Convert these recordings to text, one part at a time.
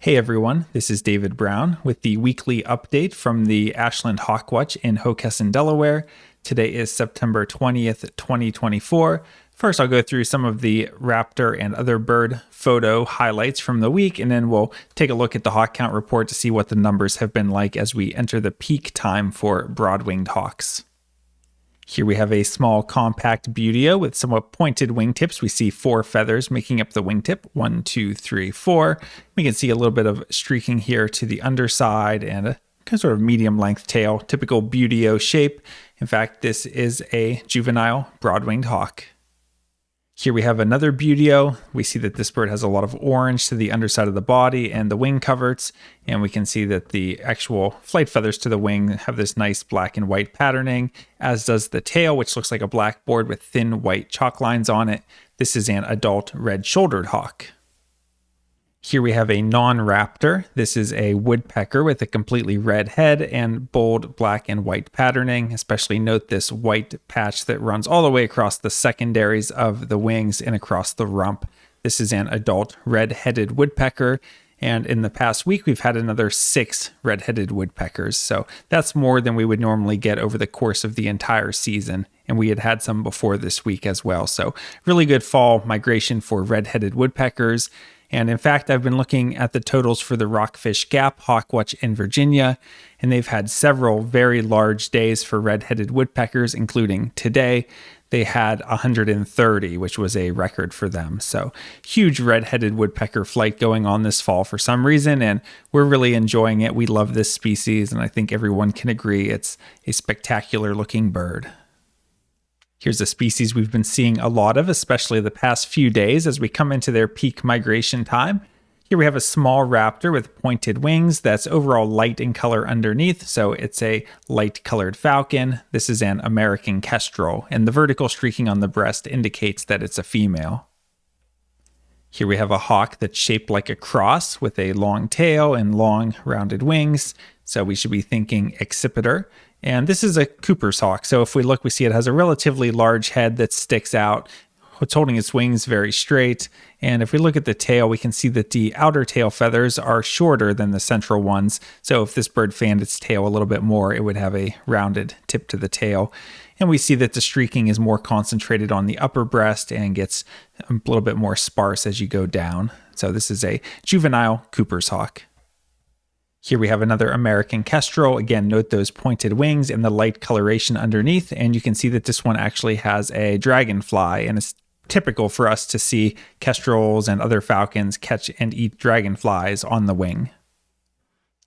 Hey everyone, this is David Brown with the weekly update from the Ashland Hawk Watch in Hockessin, Delaware. Today is September 20th, 2024. First, I'll go through some of the raptor and other bird photo highlights from the week, and then we'll take a look at the hawk count report to see what the numbers have been like as we enter the peak time for broad-winged hawks. Here we have a small compact buteo with somewhat pointed wingtips. We see 4 feathers making up the wingtip. 1, 2, 3, 4. We can see a little bit of streaking here to the underside and a kind of sort of medium length tail, typical buteo shape. In fact, this is a juvenile broad-winged hawk. Here we have another buteo. We see that this bird has a lot of orange to the underside of the body and the wing coverts, and we can see that the actual flight feathers to the wing have this nice black and white patterning, as does the tail, which looks like a blackboard with thin white chalk lines on it. This is an adult red-shouldered hawk. Here we have a non-raptor. This is a woodpecker with a completely red head and bold black and white patterning. Especially note this white patch that runs all the way across the secondaries of the wings and across the rump. This is an adult red-headed woodpecker. And in the past week, we've had another 6 red-headed woodpeckers. So that's more than we would normally get over the course of the entire season. And we had some before this week as well. So really good fall migration for red-headed woodpeckers. And in fact, I've been looking at the totals for the Rockfish Gap Hawk Watch in Virginia, and they've had several very large days for red-headed woodpeckers, including today. They had 130, which was a record for them. So huge red-headed woodpecker flight going on this fall for some reason, and we're really enjoying it. We love this species, and I think everyone can agree it's a spectacular looking bird. Here's a species we've been seeing a lot of, especially the past few days as we come into their peak migration time. Here we have a small raptor with pointed wings that's overall light in color underneath, so it's a light colored falcon. This is an American kestrel, and the vertical streaking on the breast indicates that it's a female. Here we have a hawk that's shaped like a cross with a long tail and long rounded wings, so we should be thinking accipiter. And this is a Cooper's hawk. So if we look, we see it has a relatively large head that sticks out. It's holding its wings very straight. And if we look at the tail, we can see that the outer tail feathers are shorter than the central ones. So if this bird fanned its tail a little bit more, it would have a rounded tip to the tail. And we see that the streaking is more concentrated on the upper breast and gets a little bit more sparse as you go down. So this is a juvenile Cooper's hawk. Here we have another American kestrel. Again, note those pointed wings and the light coloration underneath, and you can see that this one actually has a dragonfly, and it's typical for us to see kestrels and other falcons catch and eat dragonflies on the wing.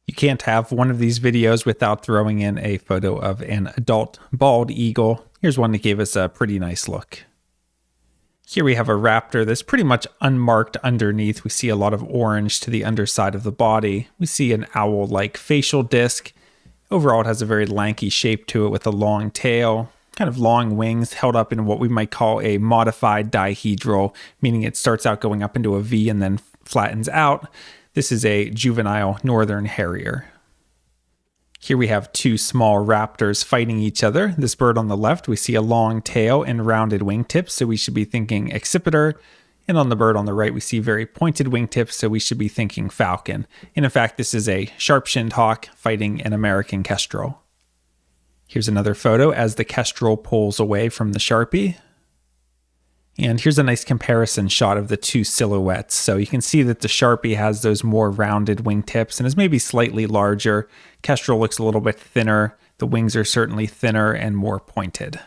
You can't have one of these videos without throwing in a photo of an adult bald eagle. Here's one that gave us a pretty nice look. Here we have a raptor that's pretty much unmarked underneath. We see a lot of orange to the underside of the body. We see an owl-like facial disc. Overall, it has a very lanky shape to it with a long tail, kind of long wings held up in what we might call a modified dihedral, meaning it starts out going up into a V and then flattens out. This is a juvenile northern harrier. Here we have 2 small raptors fighting each other. This bird on the left, we see a long tail and rounded wingtips, so we should be thinking accipiter. And on the bird on the right, we see very pointed wingtips, so we should be thinking falcon. And in fact, this is a sharp-shinned hawk fighting an American kestrel. Here's another photo as the kestrel pulls away from the Sharpie. And here's a nice comparison shot of the 2 silhouettes. So you can see that the Sharpie has those more rounded wingtips and is maybe slightly larger. Kestrel looks a little bit thinner. The wings are certainly thinner and more pointed.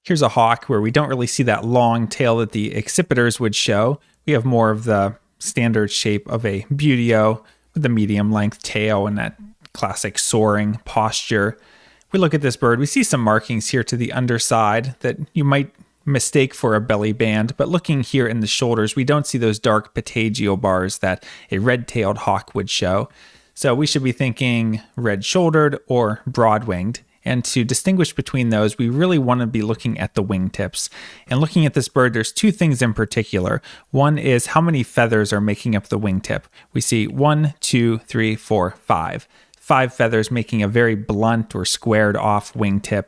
Here's a hawk where we don't really see that long tail that the accipiters would show. We have more of the standard shape of a buteo with a medium length tail and that classic soaring posture. If we look at this bird, we see some markings here to the underside that you might mistake for a belly band, but looking here in the shoulders, we don't see those dark patagial bars that a red-tailed hawk would show. So we should be thinking red-shouldered or broad-winged. And to distinguish between those, we really want to be looking at the wingtips. And looking at this bird, there's 2 things in particular. One is how many feathers are making up the wingtip. We see 1, 2, 3, 4, 5. 5 feathers making a very blunt or squared off wingtip.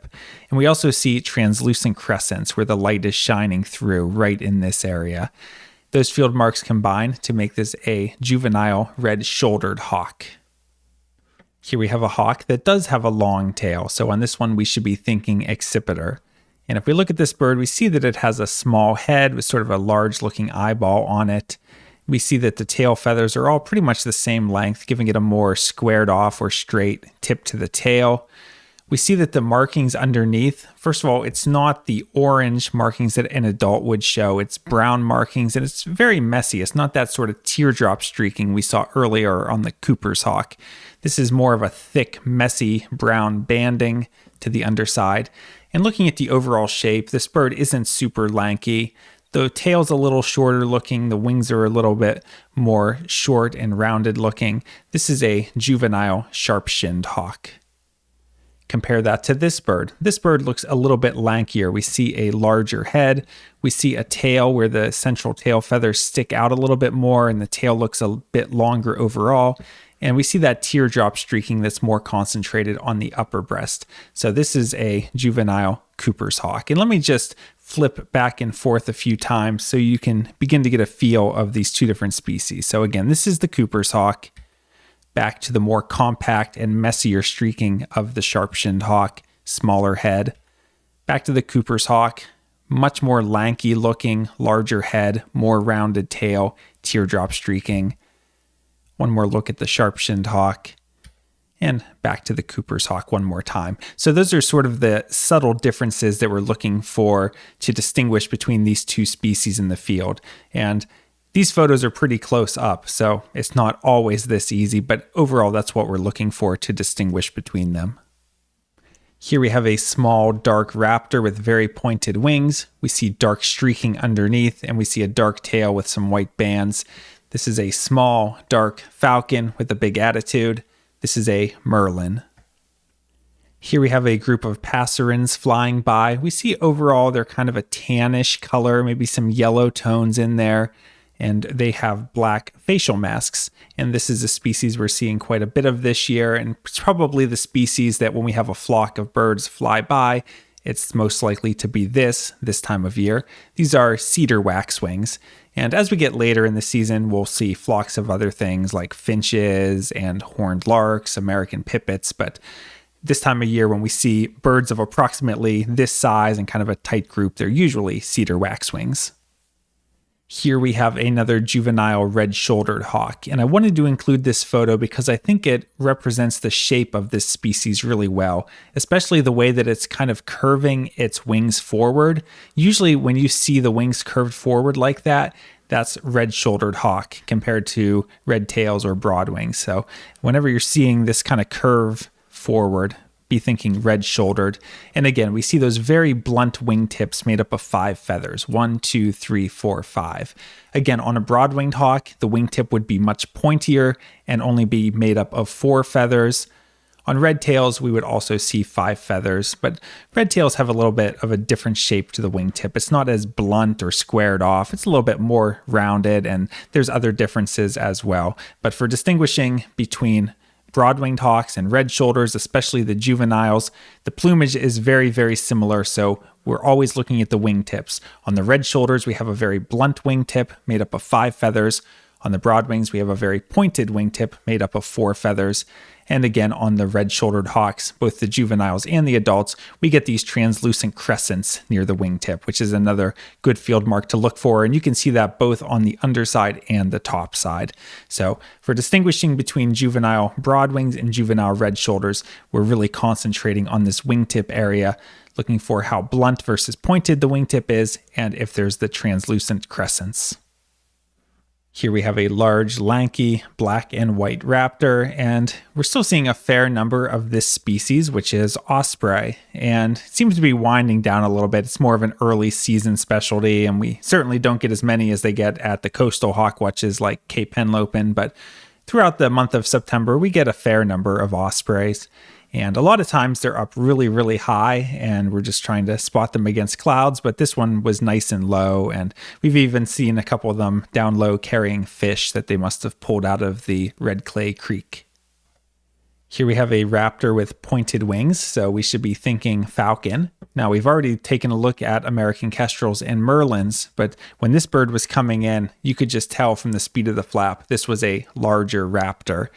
And we also see translucent crescents where the light is shining through right in this area. Those field marks combine to make this a juvenile red-shouldered hawk. Here we have a hawk that does have a long tail, so on this one we should be thinking accipiter. And if we look at this bird, we see that it has a small head with sort of a large-looking eyeball on it. We see that the tail feathers are all pretty much the same length, giving it a more squared off or straight tip to the tail. We see that the markings underneath, first of all, it's not the orange markings that an adult would show. It's brown markings, and it's very messy. It's not that sort of teardrop streaking we saw earlier on the Cooper's hawk. This is more of a thick, messy brown banding to the underside. And looking at the overall shape, this bird isn't super lanky. The tail's a little shorter looking. The wings are a little bit more short and rounded looking. This is a juvenile sharp-shinned hawk. Compare that to this bird. This bird looks a little bit lankier. We see a larger head. We see a tail where the central tail feathers stick out a little bit more and the tail looks a bit longer overall. And we see that teardrop streaking that's more concentrated on the upper breast. So this is a juvenile Cooper's hawk. And let me just flip back and forth a few times so you can begin to get a feel of these two different species. So again, this is the Cooper's hawk. Back to the more compact and messier streaking of the sharp-shinned hawk, smaller head. Back to the Cooper's hawk, much more lanky looking, larger head, more rounded tail, teardrop streaking. One more look at the sharp-shinned hawk. And back to the Cooper's hawk one more time. So those are sort of the subtle differences that we're looking for to distinguish between these two species in the field. And these photos are pretty close up, so it's not always this easy, but overall that's what we're looking for to distinguish between them. Here we have a small dark raptor with very pointed wings. We see dark streaking underneath, and we see a dark tail with some white bands. This is a small dark falcon with a big attitude. This is a merlin. Here we have a group of passerines flying by. We see overall they're kind of a tannish color, maybe some yellow tones in there. And they have black facial masks. And this is a species we're seeing quite a bit of this year. And it's probably the species that when we have a flock of birds fly by, it's most likely to be this time of year. These are cedar waxwings. And as we get later in the season, we'll see flocks of other things like finches and horned larks, American pipits. But this time of year, when we see birds of approximately this size and kind of a tight group, they're usually cedar waxwings. Here we have another juvenile red-shouldered hawk, and I wanted to include this photo because I think it represents the shape of this species really well, especially the way that it's kind of curving its wings forward. Usually when you see the wings curved forward like that, that's red-shouldered hawk compared to red tails or broad wings. So whenever you're seeing this kind of curve forward, be thinking red-shouldered. And again, we see those very blunt wingtips made up of 5 feathers. 1, 2, 3, 4, 5. Again, on a broad-winged hawk, the wingtip would be much pointier and only be made up of 4 feathers. On red tails, we would also see 5 feathers, but red tails have a little bit of a different shape to the wingtip. It's not as blunt or squared off. It's a little bit more rounded, and there's other differences as well. But for distinguishing between broad-winged hawks and red shoulders, especially the juveniles, the plumage is very, very similar, so we're always looking at the wingtips. On the red shoulders, we have a very blunt wingtip made up of 5 feathers. On the broad wings, we have a very pointed wingtip made up of 4 feathers. And again, on the red-shouldered hawks, both the juveniles and the adults, we get these translucent crescents near the wingtip, which is another good field mark to look for. And you can see that both on the underside and the top side. So for distinguishing between juvenile broad wings and juvenile red shoulders, we're really concentrating on this wingtip area, looking for how blunt versus pointed the wingtip is, and if there's the translucent crescents. Here we have a large, lanky, black and white raptor, and we're still seeing a fair number of this species, which is Osprey, and it seems to be winding down a little bit. It's more of an early season specialty, and we certainly don't get as many as they get at the coastal hawk watches like Cape Henlopen, but throughout the month of September, we get a fair number of Ospreys. And a lot of times they're up really, really high and we're just trying to spot them against clouds. But this one was nice and low. And we've even seen a couple of them down low carrying fish that they must have pulled out of the Red Clay Creek. Here we have a raptor with pointed wings, so we should be thinking falcon. Now, we've already taken a look at American kestrels and merlins, but when this bird was coming in, you could just tell from the speed of the flap, this was a larger raptor.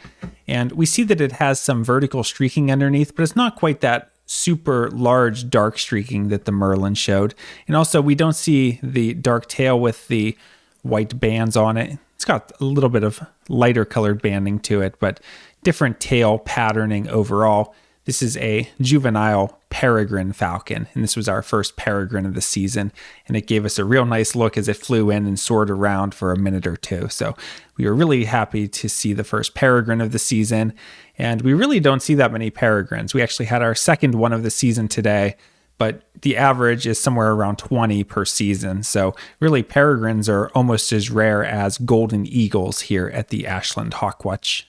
And we see that it has some vertical streaking underneath, but it's not quite that super large dark streaking that the merlin showed. And also, we don't see the dark tail with the white bands on it. It's got a little bit of lighter colored banding to it, but different tail patterning overall. This is a juvenile peregrine falcon, and this was our first peregrine of the season, and it gave us a real nice look as it flew in and soared around for a minute or two. So we were really happy to see the first peregrine of the season, and we really don't see that many peregrines. We actually had our second one of the season today, but the average is somewhere around 20 per season. So really, peregrines are almost as rare as golden eagles here at the Ashland Hawk Watch.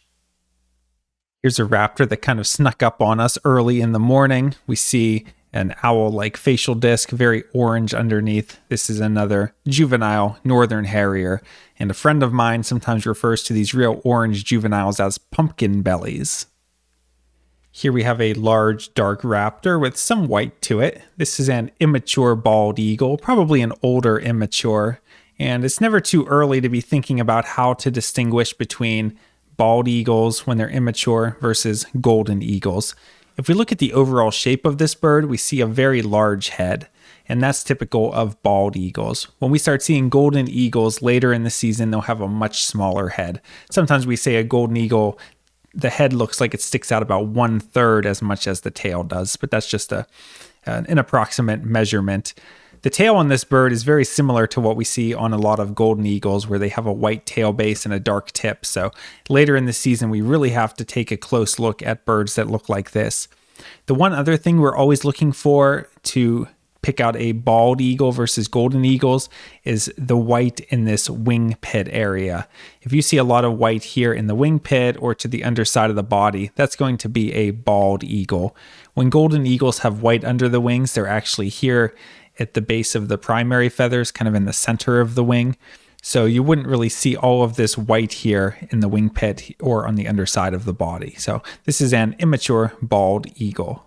Here's a raptor that kind of snuck up on us early in the morning. We see an owl-like facial disc, very orange underneath. This is another juvenile northern harrier, and a friend of mine sometimes refers to these real orange juveniles as pumpkin bellies. Here we have a large dark raptor with some white to it. This is an immature bald eagle, probably an older immature, and it's never too early to be thinking about how to distinguish between bald eagles when they're immature versus golden eagles. If we look at the overall shape of this bird, we see a very large head, and that's typical of bald eagles. When we start seeing golden eagles later in the season, they'll have a much smaller head. Sometimes we say a golden eagle, the head looks like it sticks out about 1/3 as much as the tail does, but that's just an approximate measurement. The tail on this bird is very similar to what we see on a lot of golden eagles, where they have a white tail base and a dark tip. So later in the season, we really have to take a close look at birds that look like this. The one other thing we're always looking for to pick out a bald eagle versus golden eagles is the white in this wing pit area. If you see a lot of white here in the wing pit or to the underside of the body, that's going to be a bald eagle. When golden eagles have white under the wings, they're actually here at the base of the primary feathers, kind of in the center of the wing. So you wouldn't really see all of this white here in the wing pit or on the underside of the body. So this is an immature bald eagle.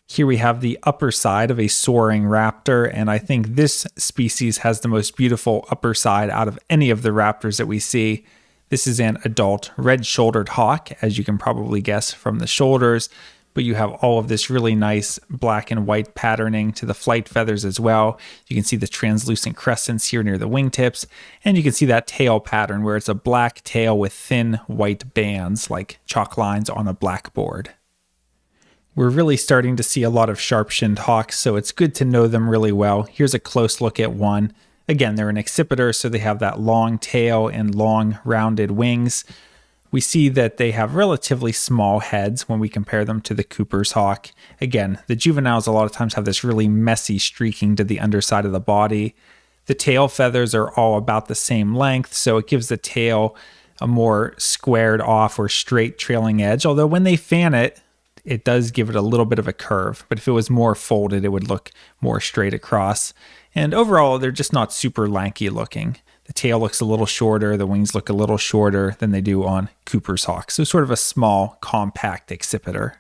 Here we have the upper side of a soaring raptor, and I think this species has the most beautiful upper side out of any of the raptors that we see. This is an adult red-shouldered hawk, as you can probably guess from the shoulders, but you have all of this really nice black and white patterning to the flight feathers as well. You can see the translucent crescents here near the wingtips, and you can see that tail pattern where it's a black tail with thin white bands like chalk lines on a blackboard. We're really starting to see a lot of sharp-shinned hawks, so it's good to know them really well. Here's a close look at one. Again, they're an accipiter, so they have that long tail and long rounded wings. We see that they have relatively small heads when we compare them to the Cooper's hawk. Again, the juveniles a lot of times have this really messy streaking to the underside of the body. The tail feathers are all about the same length, so it gives the tail a more squared off or straight trailing edge, although when they fan it, it does give it a little bit of a curve, but if it was more folded, it would look more straight across. And overall, they're just not super lanky looking. The tail looks a little shorter, the wings look a little shorter than they do on Cooper's hawks. So sort of a small, compact accipiter.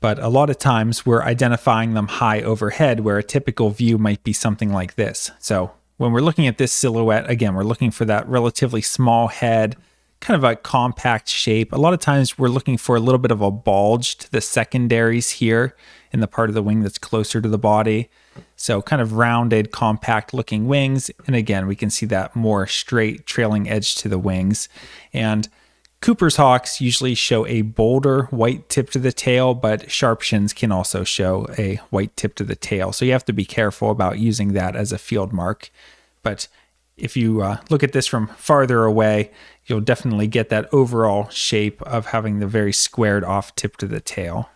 But a lot of times we're identifying them high overhead, where a typical view might be something like this. So when we're looking at this silhouette, again, we're looking for that relatively small head, kind of a compact shape. A lot of times we're looking for a little bit of a bulge to the secondaries here in the part of the wing that's closer to the body. So kind of rounded, compact looking wings. And again, we can see that more straight trailing edge to the wings. And Cooper's hawks usually show a bolder white tip to the tail, but sharpshins can also show a white tip to the tail. So you have to be careful about using that as a field mark. But if you look at this from farther away, you'll definitely get that overall shape of having the very squared off tip to the tail.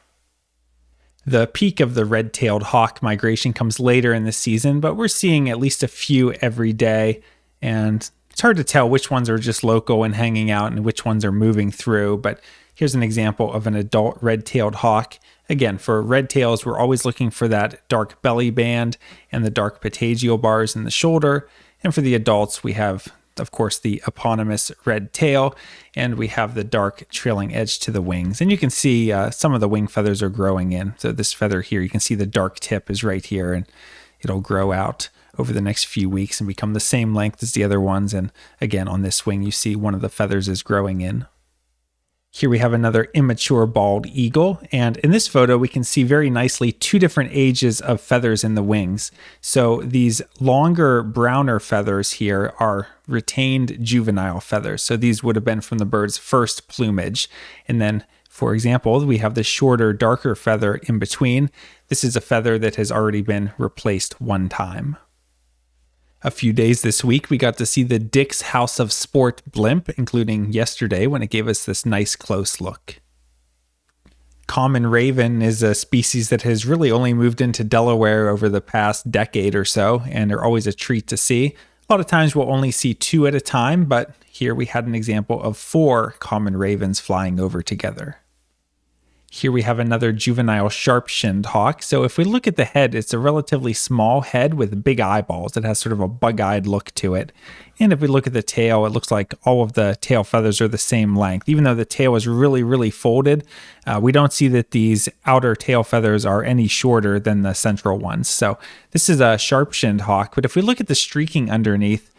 The peak of the red-tailed hawk migration comes later in the season, but we're seeing at least a few every day, and it's hard to tell which ones are just local and hanging out and which ones are moving through. But here's an example of an adult red-tailed hawk. Again, for red tails, we're always looking for that dark belly band and the dark patagial bars in the shoulder. And for the adults, we have of course, the eponymous red tail, and we have the dark trailing edge to the wings. And you can see some of the wing feathers are growing in. So this feather here, you can see the dark tip is right here, and it'll grow out over the next few weeks and become the same length as the other ones. And again, on this wing, you see one of the feathers is growing in. Here we have another immature bald eagle, and in this photo we can see very nicely two different ages of feathers in the wings. So these longer, browner feathers here are retained juvenile feathers. So these would have been from the bird's first plumage. And then, for example, we have the shorter, darker feather in between. This is a feather that has already been replaced one time. A few days this week, we got to see the Dick's House of Sport blimp, including yesterday when it gave us this nice close look. Common raven is a species that has really only moved into Delaware over the past decade or so, and they're always a treat to see. A lot of times we'll only see 2 at a time, but here we had an example of 4 common ravens flying over together. Here we have another juvenile sharp-shinned hawk. So if we look at the head, it's a relatively small head with big eyeballs. It has sort of a bug-eyed look to it. And if we look at the tail, it looks like all of the tail feathers are the same length. Even though the tail is really, really folded, we don't see that these outer tail feathers are any shorter than the central ones. So this is a sharp-shinned hawk. But if we look at the streaking underneath,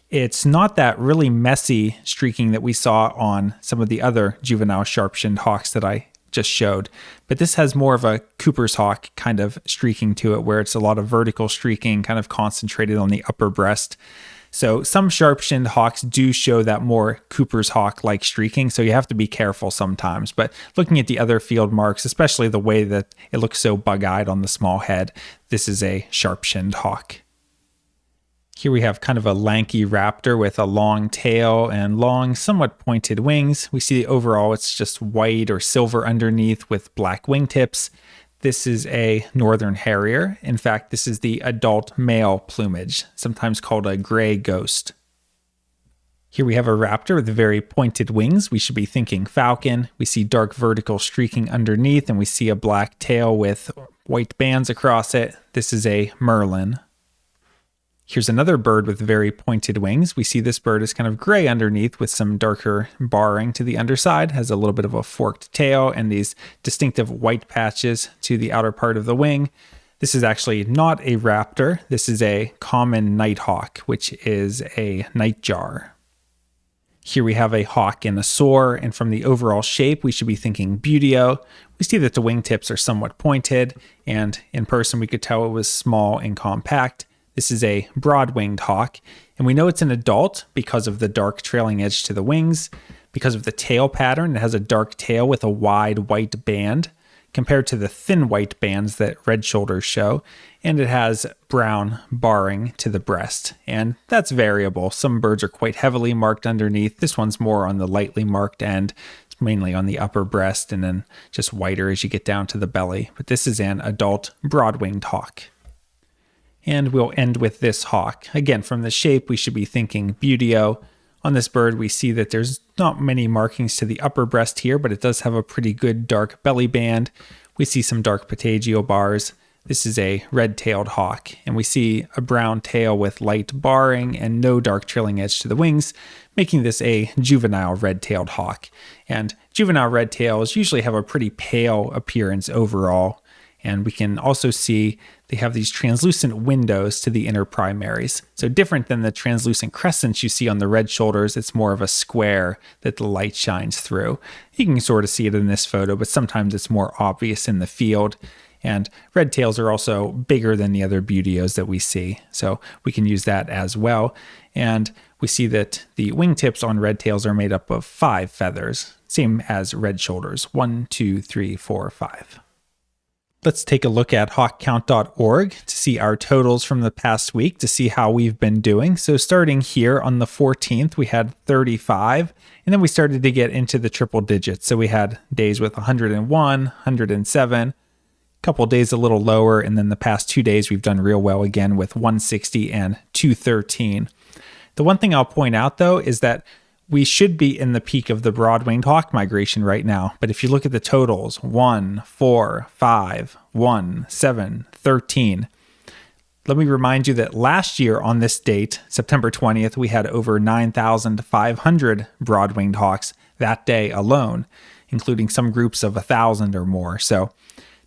it's not that really messy streaking that we saw on some of the other juvenile sharp-shinned hawks that I just showed, but this has more of a Cooper's hawk kind of streaking to it, where it's a lot of vertical streaking kind of concentrated on the upper breast. So some sharp-shinned hawks do show that more Cooper's hawk-like streaking, so you have to be careful sometimes. But looking at the other field marks, especially the way that it looks so bug-eyed on the small head, this is a sharp-shinned hawk. Here we have kind of a lanky raptor with a long tail and long, somewhat pointed wings. We see overall it's just white or silver underneath with black wingtips. This is a northern harrier. In fact, this is the adult male plumage, sometimes called a gray ghost. Here we have a raptor with very pointed wings. We should be thinking falcon. We see dark vertical streaking underneath, and we see a black tail with white bands across it. This is a merlin. Here's another bird with very pointed wings. We see this bird is kind of gray underneath with some darker barring to the underside, has a little bit of a forked tail and these distinctive white patches to the outer part of the wing. This is actually not a raptor. This is a common nighthawk, which is a nightjar. Here we have a hawk in a soar, and from the overall shape, we should be thinking buteo. We see that the wingtips are somewhat pointed, and in person we could tell it was small and compact. This is a broad-winged hawk, and we know it's an adult because of the dark trailing edge to the wings. Because of the tail pattern, it has a dark tail with a wide white band compared to the thin white bands that red shoulders show, and it has brown barring to the breast, and that's variable. Some birds are quite heavily marked underneath. This one's more on the lightly marked end. It's mainly on the upper breast and then just whiter as you get down to the belly, but this is an adult broad-winged hawk. And we'll end with this hawk. Again, from the shape, we should be thinking buteo. On this bird, we see that there's not many markings to the upper breast here, but it does have a pretty good dark belly band. We see some dark patagial bars. This is a red-tailed hawk, and we see a brown tail with light barring and no dark trailing edge to the wings, making this a juvenile red-tailed hawk. And juvenile red tails usually have a pretty pale appearance overall. And we can also see they have these translucent windows to the inner primaries. So different than the translucent crescents you see on the red shoulders, it's more of a square that the light shines through. You can sort of see it in this photo, but sometimes it's more obvious in the field. And red tails are also bigger than the other buteos that we see. So we can use that as well. And we see that the wingtips on red tails are made up of 5 feathers, same as red shoulders, 1, 2, 3, 4, 5. Let's take a look at hawkcount.org to see our totals from the past week, to see how we've been doing. So starting here on the 14th, we had 35, and then we started to get into the triple digits. So we had days with 101, 107, a couple days a little lower, and then the past 2 days we've done real well again with 160 and 213. The one thing I'll point out, though, is that we should be in the peak of the broad-winged hawk migration right now. But if you look at the totals, 1, 4, 5, 1, 7, 13, Let me remind you that last year on this date, September 20th, we had over 9,500 broad-winged hawks that day alone, including some groups of 1,000 or more. So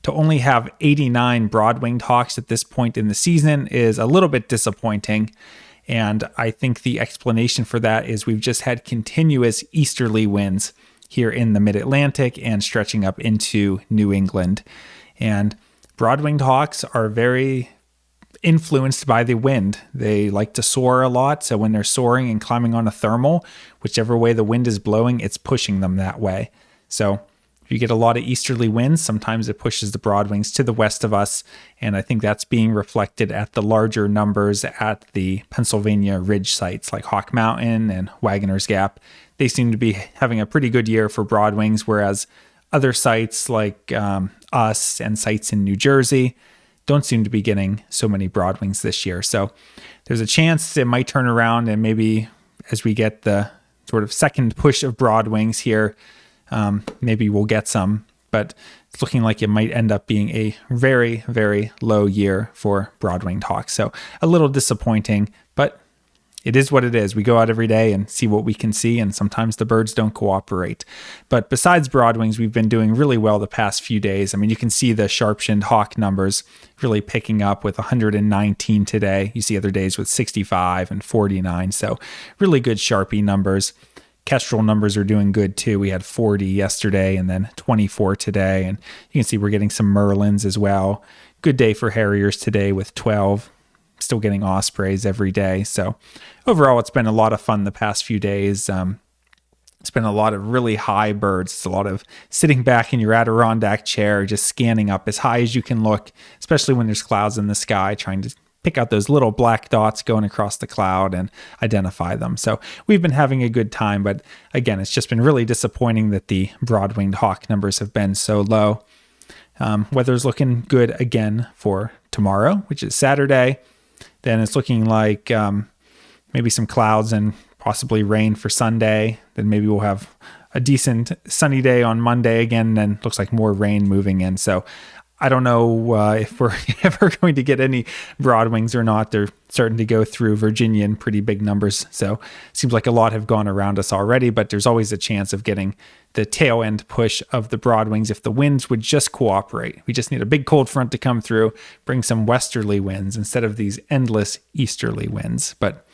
to only have 89 broad-winged hawks at this point in the season is a little bit disappointing. And I think the explanation for that is we've just had continuous easterly winds here in the mid-Atlantic and stretching up into New England. And broad-winged hawks are very influenced by the wind. They like to soar a lot. So when they're soaring and climbing on a thermal, whichever way the wind is blowing, it's pushing them that way. So if you get a lot of easterly winds, sometimes it pushes the broadwings to the west of us. And I think that's being reflected at the larger numbers at the Pennsylvania ridge sites like Hawk Mountain and Wagoner's Gap. They seem to be having a pretty good year for broadwings, whereas other sites like us and sites in New Jersey don't seem to be getting so many broadwings this year. So there's a chance it might turn around, and maybe as we get the sort of second push of broadwings here, maybe we'll get some, but it's looking like it might end up being a very, very low year for broad-winged hawks. So a little disappointing, but it is what it is. We go out every day and see what we can see, and sometimes the birds don't cooperate. But besides broadwings, we've been doing really well the past few days. I mean, you can see the sharp-shinned hawk numbers really picking up with 119 today. You see other days with 65 and 49, so really good Sharpie numbers. Kestrel numbers are doing good too. We had 40 yesterday and then 24 today, and you can see we're getting some Merlins as well. Good day for Harriers today with 12. Still getting Ospreys every day. So overall, it's been a lot of fun the past few days. It's been a lot of really high birds. It's a lot of sitting back in your Adirondack chair, just scanning up as high as you can look, especially when there's clouds in the sky, trying to pick out those little black dots going across the cloud and identify them. So we've been having a good time, but again, it's just been really disappointing that the broad-winged hawk numbers have been so low. Weather's looking good again for tomorrow, which is Saturday. Then it's looking like maybe some clouds and possibly rain for Sunday. Then maybe we'll have a decent sunny day on Monday again. Then looks like more rain moving in. So I don't know if we're ever going to get any broadwings or not. They're starting to go through Virginia in pretty big numbers. So it seems like a lot have gone around us already, but there's always a chance of getting the tail end push of the broadwings if the winds would just cooperate. We just need a big cold front to come through, bring some westerly winds instead of these endless easterly winds. But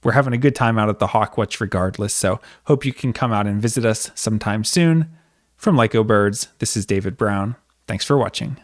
we're having a good time out at the Hawk Watch regardless. So hope you can come out and visit us sometime soon. From Lyco Birds, this is David Brown. Thanks for watching.